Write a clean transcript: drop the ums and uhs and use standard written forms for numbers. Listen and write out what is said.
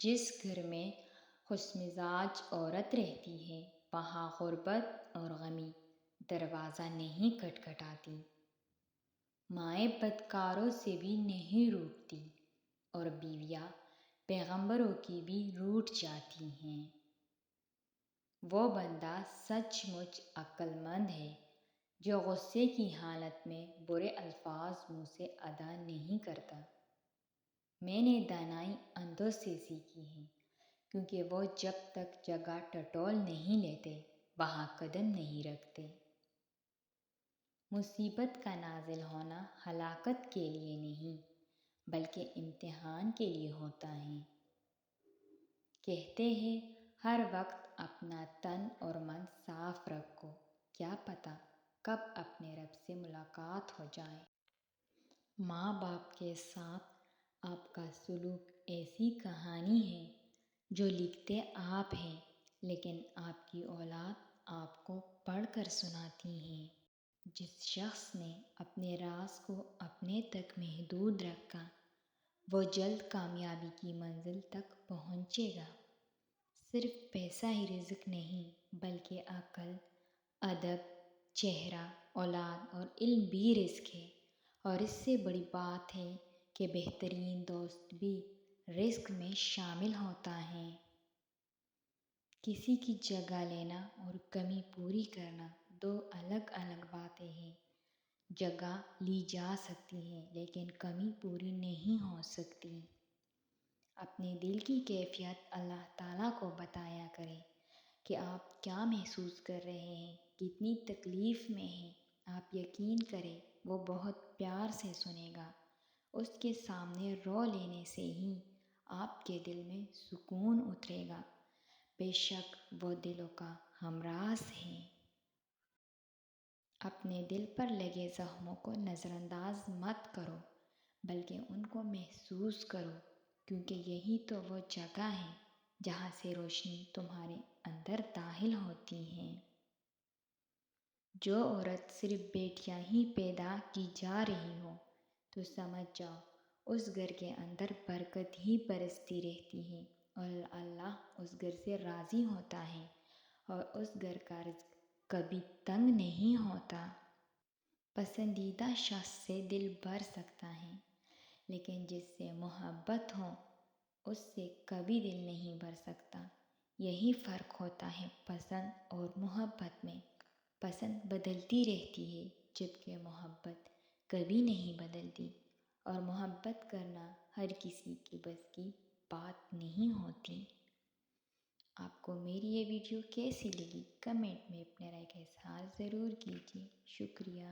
جس گھر میں خوش مزاج عورت رہتی ہے وہاں غربت اور غمی دروازہ نہیں کھٹکھٹاتی، مائیں بدکاروں سے بھی نہیں روٹھتی اور بیویاں پیغمبروں کی بھی روٹھ جاتی ہیں۔ وہ بندہ سچ مچ عقل مند ہے جو غصے کی حالت میں برے الفاظ منہ سے ادا نہیں کرتا۔ میں نے دانائی اندھوں سے سیکھی ہے، کیونکہ وہ جب تک جگہ ٹٹول نہیں لیتے وہاں قدم نہیں رکھتے۔ مصیبت کا نازل ہونا ہلاکت کے لیے نہیں بلکہ امتحان کے لیے ہوتا ہے۔ کہتے ہیں ہر وقت اپنا تن اور من صاف رکھو، کیا پتہ کب اپنے رب سے ملاقات ہو جائے۔ ماں باپ کے ساتھ آپ کا سلوک ایسی کہانی ہے جو لکھتے آپ ہیں لیکن آپ کی اولاد آپ کو پڑھ کر سناتی ہے۔ جس شخص نے اپنے راز کو اپنے تک محدود رکھا وہ جلد کامیابی کی منزل تک پہنچے گا۔ صرف پیسہ ہی رزق نہیں بلکہ عقل، ادب، چہرہ، اولاد اور علم بھی رزق ہے، اور اس سے بڑی بات ہے کہ بہترین دوست بھی رزق میں شامل ہوتا ہے۔ کسی کی جگہ لینا اور کمی پوری کرنا دو الگ الگ باتیں ہیں۔ جگہ لی جا سکتی ہے لیکن کمی پوری نہیں ہو سکتی۔ اپنے دل کی کیفیت اللہ تعالیٰ کو بتایا کریں کہ آپ کیا محسوس کر رہے ہیں، کتنی تکلیف میں ہیں۔ آپ یقین کریں وہ بہت پیار سے سنے گا۔ اس کے سامنے رو لینے سے ہی آپ کے دل میں سکون اترے گا۔ بے شک وہ دلوں کا ہمراز ہے۔ اپنے دل پر لگے زخموں کو نظر انداز مت کرو بلکہ ان کو محسوس کرو، کیونکہ یہی تو وہ جگہ ہے جہاں سے روشنی تمہارے اندر داخل ہوتی ہے۔ جو عورت صرف بیٹیاں ہی پیدا کی جا رہی ہو تو سمجھ جاؤ اس گھر کے اندر برکت ہی برستی رہتی ہے اور اللہ اس گھر سے راضی ہوتا ہے اور اس گھر کا رزق کبھی تنگ نہیں ہوتا۔ پسندیدہ شخص سے دل بھر سکتا ہے لیکن جس سے محبت ہو اس سے کبھی دل نہیں بھر سکتا۔ یہی فرق ہوتا ہے پسند اور محبت میں۔ پسند بدلتی رہتی ہے جبکہ محبت کبھی نہیں بدلتی، اور محبت کرنا ہر کسی کے بس کی بات نہیں ہوتی۔ آپ کو میری یہ ویڈیو کیسی لگی کمنٹ میں اپنے رائے کا اظہار ضرور کیجیے۔ شکریہ۔